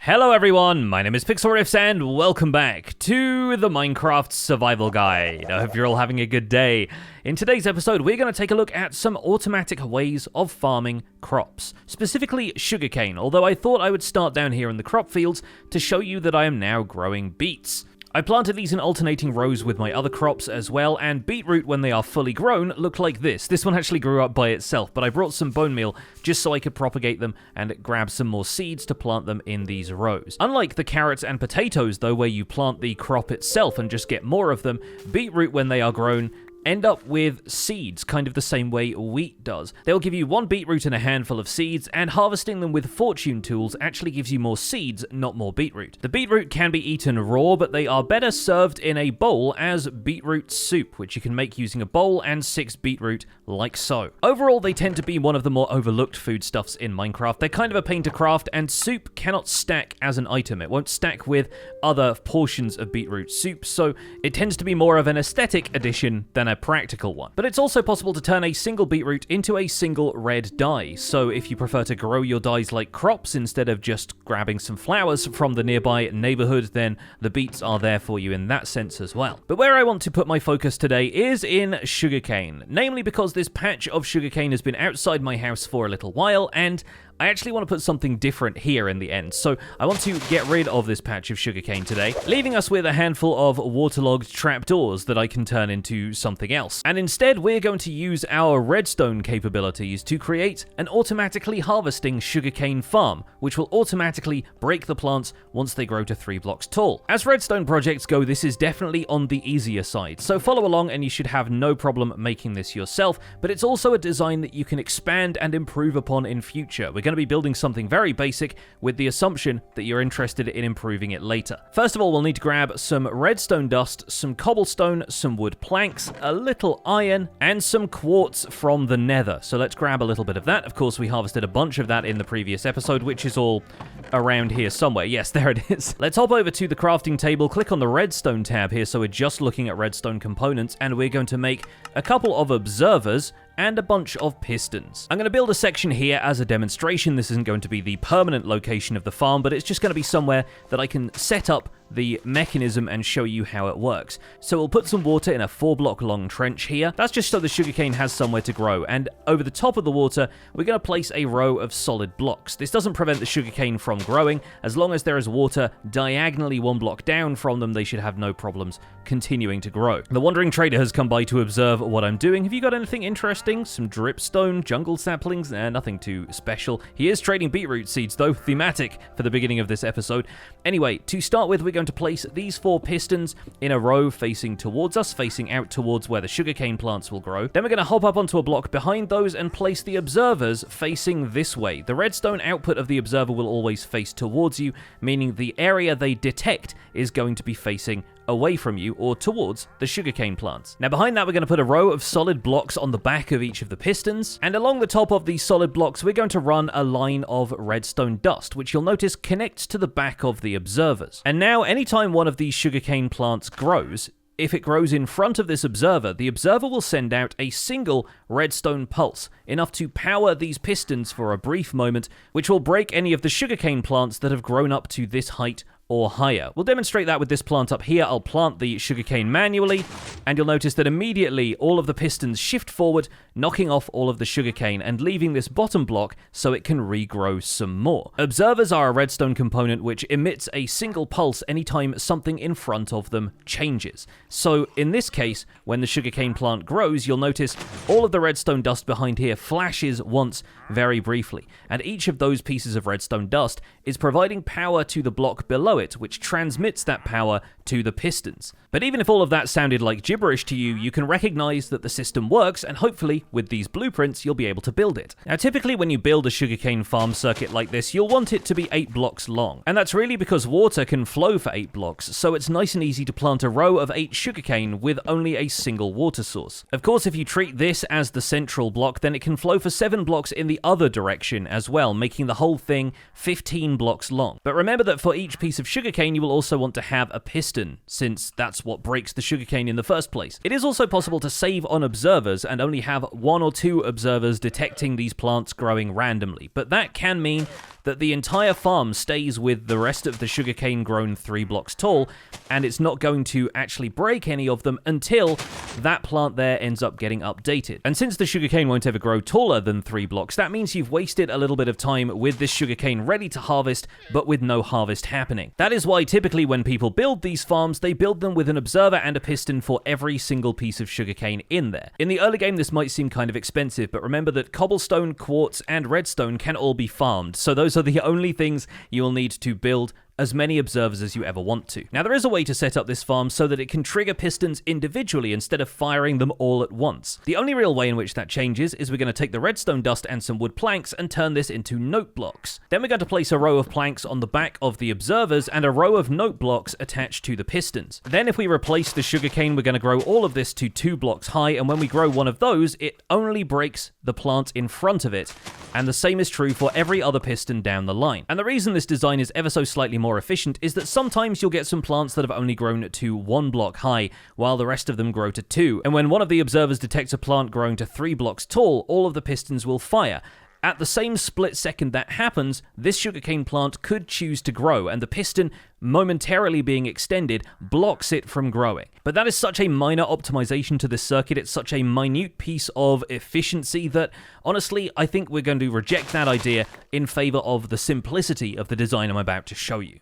Hello everyone, my name is Pixlriffs and welcome back to the Minecraft Survival Guide. I hope you're all having a good day. In today's episode, we're going to take a look at some automatic ways of farming crops, specifically sugarcane, although I thought I would start down here in the crop fields to show you that I am now growing beets. I planted these in alternating rows with my other crops as well, and beetroot, when they are fully grown, look like this. This one actually grew up by itself, but I brought some bone meal just so I could propagate them and grab some more seeds to plant them in these rows. Unlike the carrots and potatoes, though, where you plant the crop itself and just get more of them, beetroot, when they are grown, end up with seeds, kind of the same way wheat does. They'll give you one beetroot and a handful of seeds, and harvesting them with fortune tools actually gives you more seeds, not more beetroot. The beetroot can be eaten raw, but they are better served in a bowl as beetroot soup, which you can make using a bowl and 6 beetroot, like so. Overall, they tend to be one of the more overlooked foodstuffs in Minecraft. They're kind of a pain to craft, and soup cannot stack as an item. It won't stack with other portions of beetroot soup, so it tends to be more of an aesthetic addition than a practical one. But it's also possible to turn a single beetroot into a single red dye, so if you prefer to grow your dyes like crops instead of just grabbing some flowers from the nearby neighborhood, then the beets are there for you in that sense as well. But where I want to put my focus today is in sugarcane, namely because this patch of sugarcane has been outside my house for a little while, and I actually want to put something different here in the end, so I want to get rid of this patch of sugarcane today, leaving us with a handful of waterlogged trapdoors that I can turn into something else. And instead, we're going to use our redstone capabilities to create an automatically harvesting sugarcane farm, which will automatically break the plants once they grow to 3 blocks tall. As redstone projects go, this is definitely on the easier side, so follow along and you should have no problem making this yourself, but it's also a design that you can expand and improve upon in future. We're going to be building something very basic with the assumption that you're interested in improving it later. First of all, we'll need to grab some redstone dust, some cobblestone, some wood planks, a little iron, and some quartz from the nether. So let's grab a little bit of that. Of course, we harvested a bunch of that in the previous episode, which is all around here somewhere. Yes, there it is. Let's hop over to the crafting table, click on the redstone tab here, so we're just looking at redstone components, and we're going to make a couple of observers and a bunch of pistons. I'm going to build a section here as a demonstration. This isn't going to be the permanent location of the farm, but it's just going to be somewhere that I can set up the mechanism and show you how it works. So we'll put some water in a 4-block long trench here. That's just so the sugarcane has somewhere to grow, and over the top of the water, we're going to place a row of solid blocks. This doesn't prevent the sugarcane from growing. As long as there is water diagonally 1 block down from them, they should have no problems continuing to grow. The wandering trader has come by to observe what I'm doing. Have you got anything interesting? Some dripstone, jungle saplings? Nothing too special. He is trading beetroot seeds, though, thematic for the beginning of this episode. Anyway, to start with, we're going to place these 4 pistons in a row facing towards us, facing out towards where the sugarcane plants will grow. Then we're going to hop up onto a block behind those and place the observers facing this way. The redstone output of the observer will always face towards you, meaning the area they detect is going to be facing away from you or towards the sugarcane plants. Now behind that, we're going to put a row of solid blocks on the back of each of the pistons, and along the top of these solid blocks, we're going to run a line of redstone dust, which you'll notice connects to the back of the observers. And now, anytime one of these sugarcane plants grows, if it grows in front of this observer, the observer will send out a single redstone pulse, enough to power these pistons for a brief moment, which will break any of the sugarcane plants that have grown up to this height or higher. We'll demonstrate that with this plant up here. I'll plant the sugarcane manually, and you'll notice that immediately all of the pistons shift forward, knocking off all of the sugarcane and leaving this bottom block so it can regrow some more. Observers are a redstone component which emits a single pulse anytime something in front of them changes. So in this case, when the sugarcane plant grows, you'll notice all of the redstone dust behind here flashes once very briefly, and each of those pieces of redstone dust is providing power to the block below it, which transmits that power to the pistons. But even if all of that sounded like gibberish to you, you can recognize that the system works, and hopefully with these blueprints you'll be able to build it. Now typically when you build a sugarcane farm circuit like this, you'll want it to be 8 blocks long, and that's really because water can flow for 8 blocks, so it's nice and easy to plant a row of 8 sugarcane with only a single water source. Of course, if you treat this as the central block, then it can flow for 7 blocks in the other direction as well, making the whole thing 15 blocks long. But remember that for each piece of of sugarcane, you will also want to have a piston, since that's what breaks the sugarcane in the first place. It is also possible to save on observers and only have 1 or 2 observers detecting these plants growing randomly, but that can mean that the entire farm stays with the rest of the sugarcane grown 3 blocks tall, and it's not going to actually break any of them until that plant there ends up getting updated. And since the sugarcane won't ever grow taller than 3 blocks, that means you've wasted a little bit of time with this sugarcane ready to harvest, but with no harvest happening. That is why typically when people build these farms, they build them with an observer and a piston for every single piece of sugarcane in there. In the early game, this might seem kind of expensive, but remember that cobblestone, quartz, and redstone can all be farmed, so those are the only things you will need to build as many observers as you ever want to. Now, there is a way to set up this farm so that it can trigger pistons individually instead of firing them all at once. The only real way in which that changes is we're going to take the redstone dust and some wood planks and turn this into note blocks. Then we're going to place a row of planks on the back of the observers and a row of note blocks attached to the pistons. Then if we replace the sugarcane, we're going to grow all of this to 2 blocks high, and when we grow one of those, it only breaks the plant in front of it. And the same is true for every other piston down the line. And the reason this design is ever so slightly more efficient is that sometimes you'll get some plants that have only grown to 1 block high, while the rest of them grow to 2. And when one of the observers detects a plant growing to 3 blocks tall, all of the pistons will fire. At the same split second that happens, this sugarcane plant could choose to grow, and the piston, momentarily being extended, blocks it from growing. But that is such a minor optimization to this circuit, it's such a minute piece of efficiency that, honestly, I think we're going to reject that idea in favor of the simplicity of the design I'm about to show you.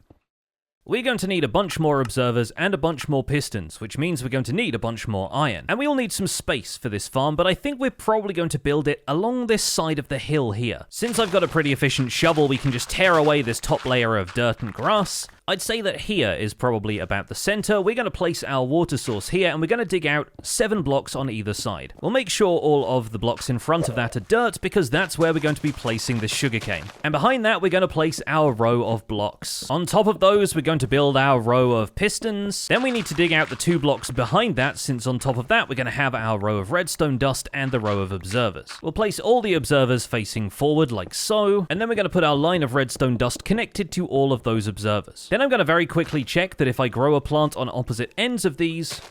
We're going to need a bunch more observers and a bunch more pistons, which means we're going to need a bunch more iron. And we all need some space for this farm, but I think we're probably going to build it along this side of the hill here. Since I've got a pretty efficient shovel, we can just tear away this top layer of dirt and grass. I'd say that here is probably about the center. We're going to place our water source here, and we're going to dig out 7 blocks on either side. We'll make sure all of the blocks in front of that are dirt, because that's where we're going to be placing the sugarcane. And behind that, we're going to place our row of blocks. On top of those, we're going to build our row of pistons. Then we need to dig out the 2 blocks behind that, since on top of that, we're going to have our row of redstone dust and the row of observers. We'll place all the observers facing forward like so, and then we're going to put our line of redstone dust connected to all of those observers. Then I'm going to very quickly check that if I grow a plant on opposite ends of these,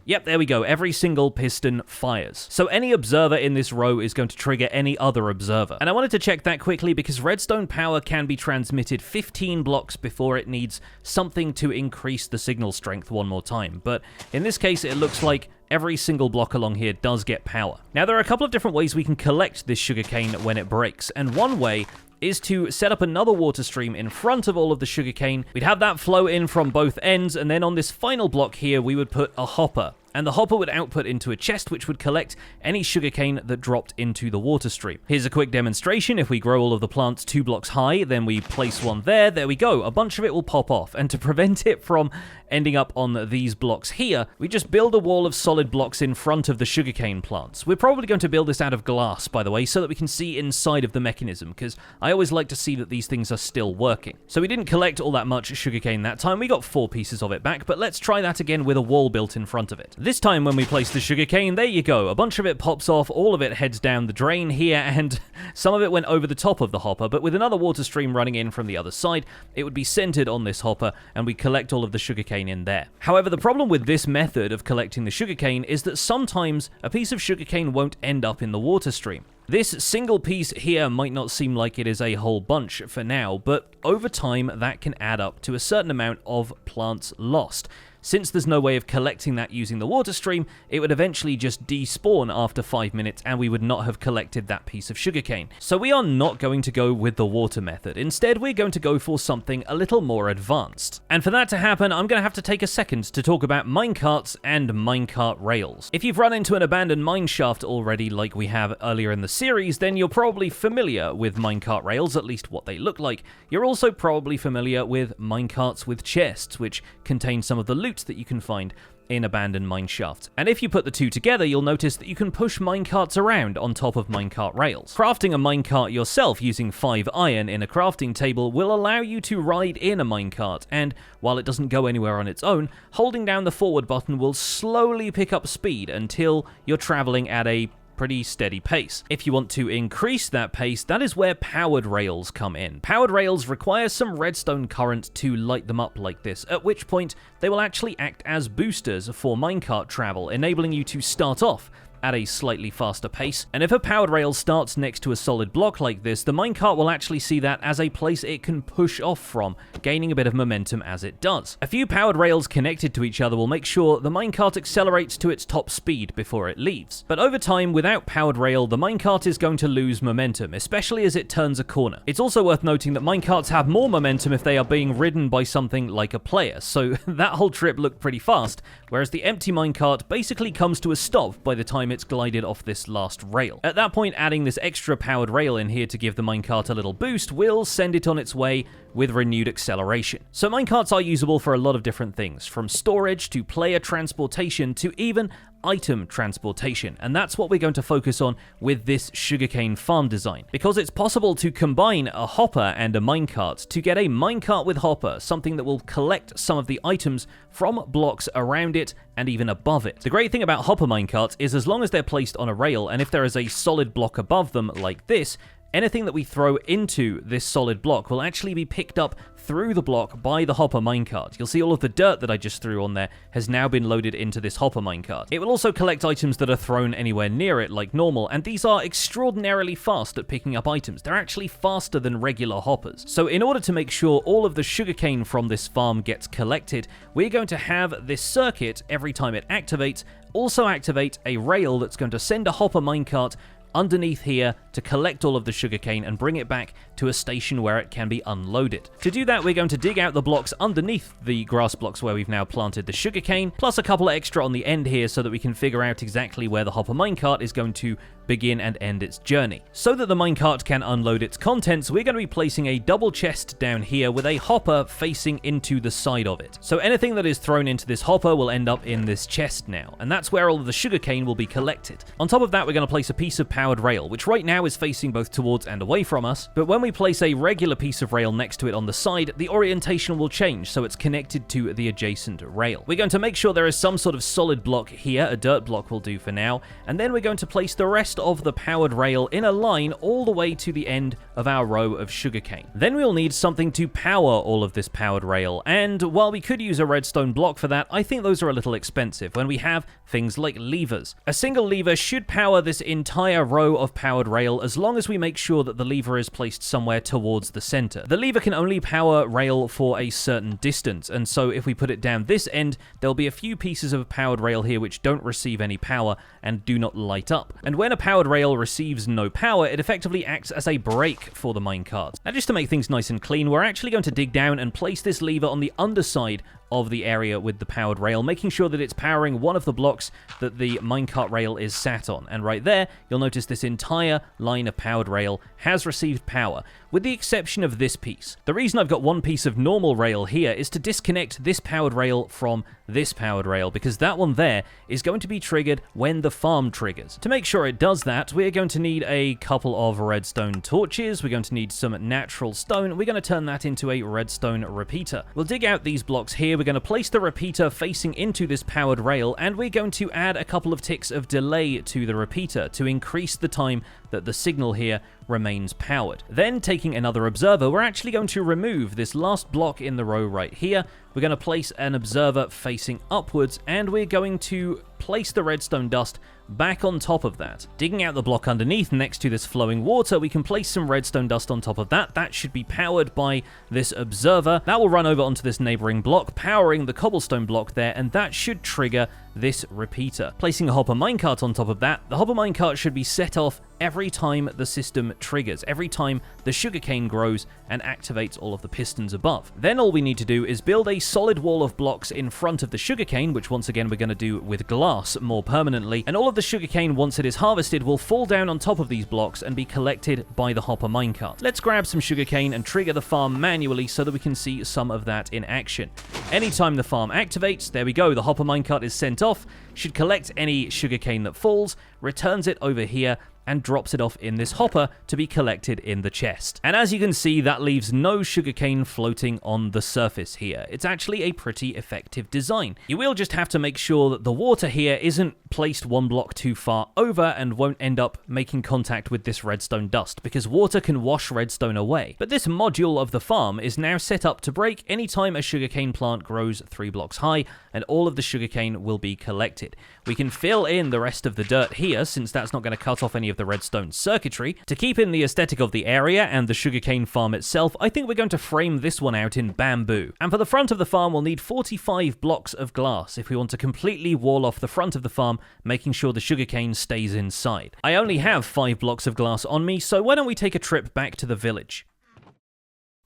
yep, there we go. Every single piston fires. So any observer in this row is going to trigger any other observer. And I wanted to check that quickly because redstone power can be transmitted 15 blocks before it needs something to increase the signal strength one more time. But in this case, it looks like every single block along here does get power. Now, there are a couple of different ways we can collect this sugarcane when it breaks. And one way is to set up another water stream in front of all of the sugarcane. We'd have that flow in from both ends, and then on this final block here, we would put a hopper. And the hopper would output into a chest which would collect any sugarcane that dropped into the water stream. Here's a quick demonstration. If we grow all of the plants 2 blocks high, then we place one there. There we go. A bunch of it will pop off. And to prevent it from ending up on these blocks here, we just build a wall of solid blocks in front of the sugarcane plants. We're probably going to build this out of glass, by the way, so that we can see inside of the mechanism, because I always like to see that these things are still working. So we didn't collect all that much sugarcane that time. We got 4 pieces of it back, but let's try that again with a wall built in front of it. This time when we place the sugarcane, there you go. A bunch of it pops off, all of it heads down the drain here, and some of it went over the top of the hopper, but with another water stream running in from the other side, it would be centered on this hopper, and we collect all of the sugarcane in there. However, the problem with this method of collecting the sugarcane is that sometimes a piece of sugarcane won't end up in the water stream. This single piece here might not seem like it is a whole bunch for now, but over time that can add up to a certain amount of plants lost. Since there's no way of collecting that using the water stream, it would eventually just despawn after 5 minutes and we would not have collected that piece of sugarcane. So we are not going to go with the water method. Instead, we're going to go for something a little more advanced. And for that to happen, I'm going to have to take a second to talk about minecarts and minecart rails. If you've run into an abandoned mine shaft already like we have earlier in the series, then you're probably familiar with minecart rails, at least what they look like. You're also probably familiar with minecarts with chests, which contain some of the loot that you can find in abandoned mine shafts. And if you put the two together, you'll notice that you can push minecarts around on top of minecart rails. Crafting a minecart yourself using 5 iron in a crafting table will allow you to ride in a minecart, and while it doesn't go anywhere on its own, holding down the forward button will slowly pick up speed until you're traveling at a pretty steady pace. If you want to increase that pace, that is where powered rails come in. Powered rails require some redstone current to light them up like this, at which point they will actually act as boosters for minecart travel, enabling you to start off at a slightly faster pace. And if a powered rail starts next to a solid block like this, the minecart will actually see that as a place it can push off from, gaining a bit of momentum as it does. A few powered rails connected to each other will make sure the minecart accelerates to its top speed before it leaves. But over time, without powered rail, the minecart is going to lose momentum, especially as it turns a corner. It's also worth noting that minecarts have more momentum if they are being ridden by something like a player, so that whole trip looked pretty fast, whereas the empty minecart basically comes to a stop by the time it's glided off this last rail. At that point, adding this extra powered rail in here to give the minecart a little boost will send it on its way with renewed acceleration. So minecarts are usable for a lot of different things, from storage to player transportation to even item transportation, and that's what we're going to focus on with this sugarcane farm design, because it's possible to combine a hopper and a minecart to get a minecart with hopper, something that will collect some of the items from blocks around it and even above it. The great thing about hopper minecarts is as long as they're placed on a rail, and if there is a solid block above them like this, anything that we throw into this solid block will actually be picked up through the block by the hopper minecart. You'll see all of the dirt that I just threw on there has now been loaded into this hopper minecart. It will also collect items that are thrown anywhere near it like normal, and these are extraordinarily fast at picking up items. They're actually faster than regular hoppers. So in order to make sure all of the sugarcane from this farm gets collected, we're going to have this circuit, every time it activates, also activate a rail that's going to send a hopper minecart underneath here to collect all of the sugarcane and bring it back to a station where it can be unloaded. To do that, we're going to dig out the blocks underneath the grass blocks where we've now planted the sugarcane, plus a couple extra on the end here so that we can figure out exactly where the hopper minecart is going to begin and end its journey. So that the minecart can unload its contents, we're going to be placing a double chest down here with a hopper facing into the side of it. So anything that is thrown into this hopper will end up in this chest now, and that's where all of the sugarcane will be collected. On top of that, we're going to place a piece of powered rail, which right now is facing both towards and away from us, but when we place a regular piece of rail next to it on the side, the orientation will change so it's connected to the adjacent rail. We're going to make sure there is some sort of solid block here, a dirt block will do for now, and then we're going to place the rest of the powered rail in a line all the way to the end of our row of sugarcane. Then we'll need something to power all of this powered rail, and while we could use a redstone block for that, I think those are a little expensive when we have things like levers. A single lever should power this entire row of powered rail as long as we make sure that the lever is placed somewhere towards the center. The lever can only power rail for a certain distance, and so if we put it down this end, there'll be a few pieces of powered rail here which don't receive any power and do not light up. And when a powered rail receives no power, it effectively acts as a brake for the minecart. Now, just to make things nice and clean, we're actually going to dig down and place this lever on the underside of the area with the powered rail, making sure that it's powering one of the blocks that the minecart rail is sat on. And right there, you'll notice this entire line of powered rail has received power, with the exception of this piece. The reason I've got one piece of normal rail here is to disconnect this powered rail from this powered rail, because that one there is going to be triggered when the farm triggers. To make sure it does that, we're going to need a couple of redstone torches, we're going to need some natural stone, we're going to turn that into a redstone repeater. We'll dig out these blocks here, we're going to place the repeater facing into this powered rail, and we're going to add a couple of ticks of delay to the repeater to increase the time that the signal here remains powered. Then, taking another observer, we're actually going to remove this last block in the row right here. We're going to place an observer facing upwards, and we're going to place the redstone dust back on top of that. Digging out the block underneath next to this flowing water, we can place some redstone dust on top of that. That should be powered by this observer. That will run over onto this neighboring block, powering the cobblestone block there, and that should trigger this repeater. Placing a hopper minecart on top of that, the hopper minecart should be set off every time the system triggers, every time the sugarcane grows and activates all of the pistons above. Then all we need to do is build a solid wall of blocks in front of the sugarcane, which once again we're going to do with glass more permanently, and all of the sugarcane, once it is harvested, will fall down on top of these blocks and be collected by the hopper minecart. Let's grab some sugarcane and trigger the farm manually so that we can see some of that in action. Anytime the farm activates, there we go, the hopper minecart is sent off, should collect any sugarcane that falls, returns it over here, and drops it off in this hopper to be collected in the chest. And as you can see, that leaves no sugarcane floating on the surface here. It's actually a pretty effective design. You will just have to make sure that the water here isn't placed one block too far over and won't end up making contact with this redstone dust, because water can wash redstone away. But this module of the farm is now set up to break anytime a sugarcane plant grows 3 blocks high, and all of the sugarcane will be collected. We can fill in the rest of the dirt here, since that's not going to cut off any of the redstone circuitry. To keep in the aesthetic of the area and the sugarcane farm itself, I think we're going to frame this one out in bamboo. And for the front of the farm, we'll need 45 blocks of glass if we want to completely wall off the front of the farm, making sure the sugarcane stays inside. I only have 5 blocks of glass on me, so why don't we take a trip back to the village?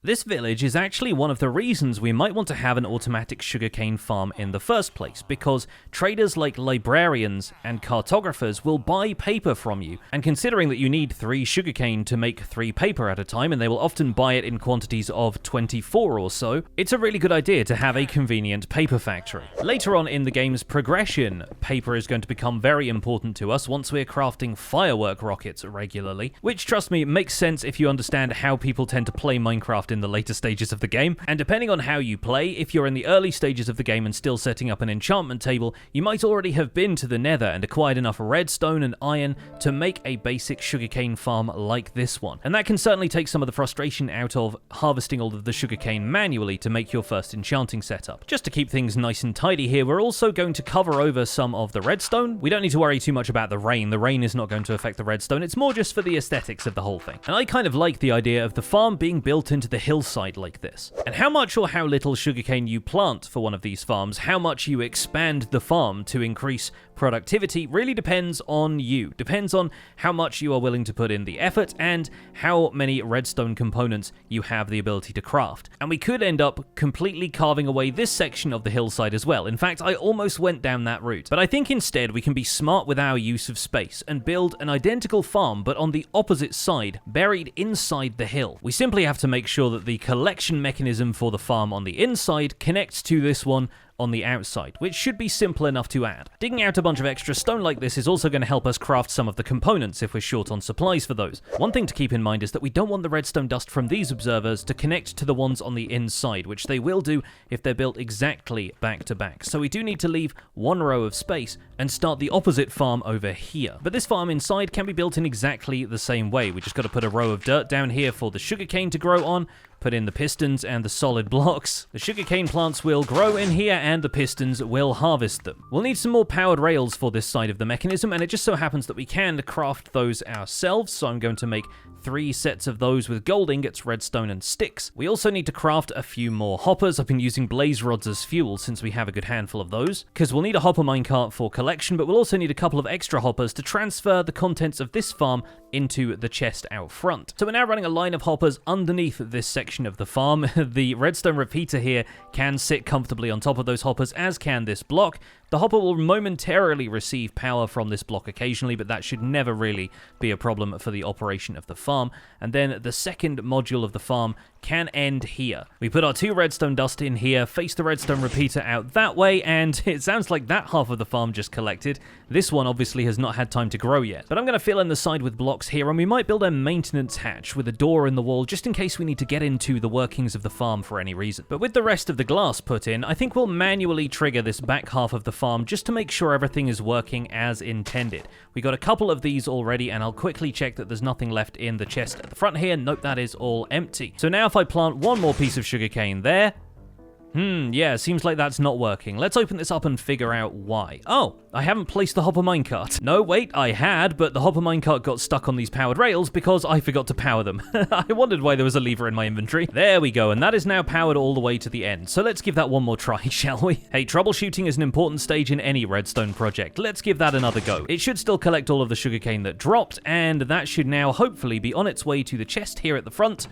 This village is actually one of the reasons we might want to have an automatic sugarcane farm in the first place, because traders like librarians and cartographers will buy paper from you, and considering that you need 3 sugarcane to make 3 paper at a time, and they will often buy it in quantities of 24 or so, it's a really good idea to have a convenient paper factory. Later on in the game's progression, paper is going to become very important to us once we're crafting firework rockets regularly, which, trust me, makes sense if you understand how people tend to play Minecraft in the later stages of the game. And depending on how you play, if you're in the early stages of the game and still setting up an enchantment table, you might already have been to the nether and acquired enough redstone and iron to make a basic sugarcane farm like this one. And that can certainly take some of the frustration out of harvesting all of the sugarcane manually to make your first enchanting setup. Just to keep things nice and tidy here, we're also going to cover over some of the redstone. We don't need to worry too much about the rain. The rain is not going to affect the redstone. It's more just for the aesthetics of the whole thing. And I kind of like the idea of the farm being built into the hillside like this. And how much or how little sugarcane you plant for one of these farms, how much you expand the farm to increase productivity, really depends on you. Depends on how much you are willing to put in the effort and how many redstone components you have the ability to craft. And we could end up completely carving away this section of the hillside as well. In fact, I almost went down that route. But I think instead we can be smart with our use of space and build an identical farm but on the opposite side, buried inside the hill. We simply have to make sure that the collection mechanism for the farm on the inside connects to this one on the outside, which should be simple enough to add. Digging out a bunch of extra stone like this is also going to help us craft some of the components if we're short on supplies for those. One thing to keep in mind is that we don't want the redstone dust from these observers to connect to the ones on the inside, which they will do if they're built exactly back to back. So we do need to leave one row of space and start the opposite farm over here. But this farm inside can be built in exactly the same way. We just got to put a row of dirt down here for the sugarcane to grow on, put in the pistons and the solid blocks. The sugarcane plants will grow in here and the pistons will harvest them. We'll need some more powered rails for this side of the mechanism, and it just so happens that we can craft those ourselves, so I'm going to make 3 sets of those with gold ingots, redstone, and sticks. We also need to craft a few more hoppers. I've been using blaze rods as fuel since we have a good handful of those, because we'll need a hopper minecart for collection, but we'll also need a couple of extra hoppers to transfer the contents of this farm into the chest out front. So we're now running a line of hoppers underneath this section of the farm. The redstone repeater here can sit comfortably on top of those hoppers, as can this block. The hopper will momentarily receive power from this block occasionally, but that should never really be a problem for the operation of the farm. And then the second module of the farm can end here. We put our 2 redstone dust in here, face the redstone repeater out that way, and it sounds like that half of the farm just collected. This one obviously has not had time to grow yet. But I'm going to fill in the side with blocks here, and we might build a maintenance hatch with a door in the wall just in case we need to get into the workings of the farm for any reason. But with the rest of the glass put in, I think we'll manually trigger this back half of the farm just to make sure everything is working as intended. We got a couple of these already, and I'll quickly check that there's nothing left in the chest at the front here. Nope, that is all empty. So now if I plant one more piece of sugarcane there, yeah, seems like that's not working. Let's open this up and figure out why. Oh, I haven't placed the hopper minecart. No, wait, I had, but the hopper minecart got stuck on these powered rails because I forgot to power them. I wondered why there was a lever in my inventory. There we go, and that is now powered all the way to the end. So let's give that one more try, shall we? Hey, troubleshooting is an important stage in any redstone project. Let's give that another go. It should still collect all of the sugarcane that dropped, and that should now hopefully be on its way to the chest here at the front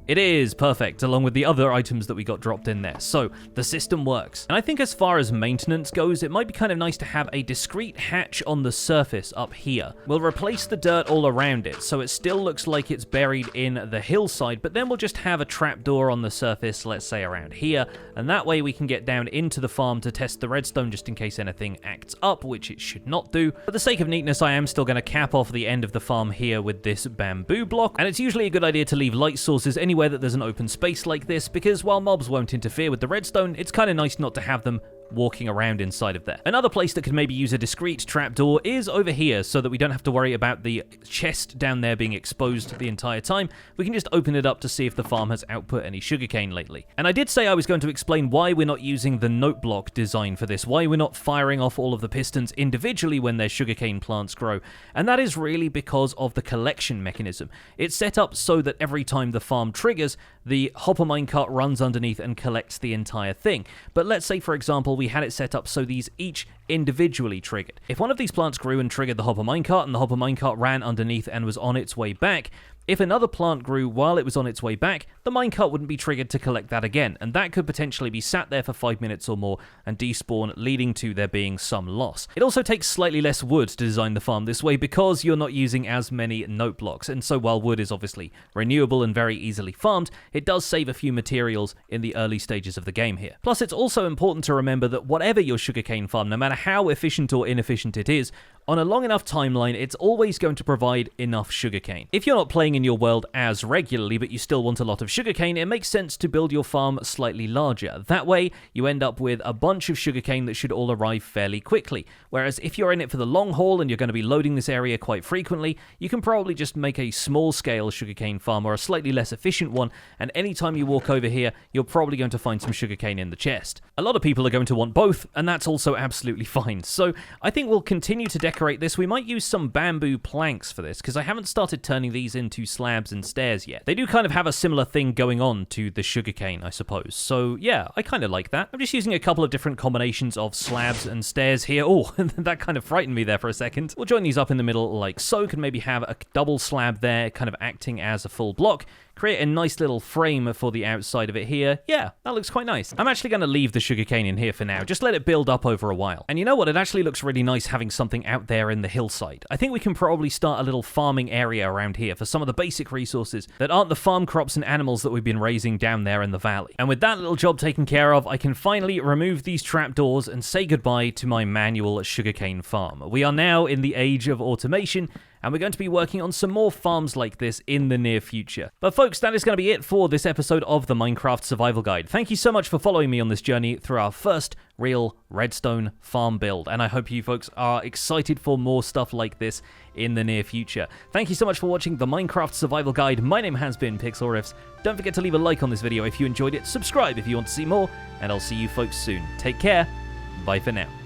It is perfect, along with the other items that we got dropped in there. So the system works. And I think as far as maintenance goes, it might be kind of nice to have a discrete hatch on the surface up here. We'll replace the dirt all around it, so it still looks like it's buried in the hillside, but then we'll just have a trapdoor on the surface, let's say around here, and that way we can get down into the farm to test the redstone just in case anything acts up, which it should not do. For the sake of neatness, I am still going to cap off the end of the farm here with this bamboo block, and it's usually a good idea to leave light sources anywhere that there's an open space like this, because while mobs won't interfere with the redstone, it's kind of nice not to have them walking around inside of there. Another place that could maybe use a discrete trapdoor is over here, so that we don't have to worry about the chest down there being exposed the entire time. We can just open it up to see if the farm has output any sugarcane lately. And I did say I was going to explain why we're not using the note block design for this, why we're not firing off all of the pistons individually when their sugarcane plants grow, and that is really because of the collection mechanism. It's set up so that every time the farm triggers, the hopper minecart runs underneath and collects the entire thing. But let's say, for example, we had it set up so these each individually triggered. If one of these plants grew and triggered the hopper minecart, and the hopper minecart ran underneath and was on its way back, if another plant grew while it was on its way back, the minecart wouldn't be triggered to collect that again, and that could potentially be sat there for 5 minutes or more and despawn, leading to there being some loss. It also takes slightly less wood to design the farm this way because you're not using as many note blocks, and so while wood is obviously renewable and very easily farmed, it does save a few materials in the early stages of the game here. Plus, it's also important to remember that whatever your sugarcane farm, no matter how efficient or inefficient it is, on a long enough timeline, it's always going to provide enough sugarcane. If you're not playing in your world as regularly, but you still want a lot of sugarcane, it makes sense to build your farm slightly larger. That way, you end up with a bunch of sugarcane that should all arrive fairly quickly. Whereas if you're in it for the long haul and you're going to be loading this area quite frequently, you can probably just make a small-scale sugarcane farm or a slightly less efficient one, and anytime you walk over here, you're probably going to find some sugarcane in the chest. A lot of people are going to want both, and that's also absolutely fine. So I think we'll continue to decorate this. We might use some bamboo planks for this, because I haven't started turning these into slabs and stairs yet. They do kind of have a similar thing going on to the sugarcane, I suppose. So yeah, I kind of like that. I'm just using a couple of different combinations of slabs and stairs here. Oh, that kind of frightened me there for a second. We'll join these up in the middle like so. Can maybe have a double slab there, kind of acting as a full block. Create a nice little frame for the outside of it here. Yeah, that looks quite nice. I'm actually going to leave the sugarcane in here for now. Just let it build up over a while. And you know what? It actually looks really nice having something out there in the hillside. I think we can probably start a little farming area around here for some of the basic resources that aren't the farm crops and animals that we've been raising down there in the valley. And with that little job taken care of, I can finally remove these trapdoors and say goodbye to my manual sugarcane farm. We are now in the age of automation, and we're going to be working on some more farms like this in the near future. But folks, that is going to be it for this episode of the Minecraft Survival Guide. Thank you so much for following me on this journey through our first real redstone farm build, and I hope you folks are excited for more stuff like this in the near future. Thank you so much for watching the Minecraft Survival Guide. My name has been Pixlriffs. Don't forget to leave a like on this video if you enjoyed it, subscribe if you want to see more, and I'll see you folks soon. Take care, bye for now.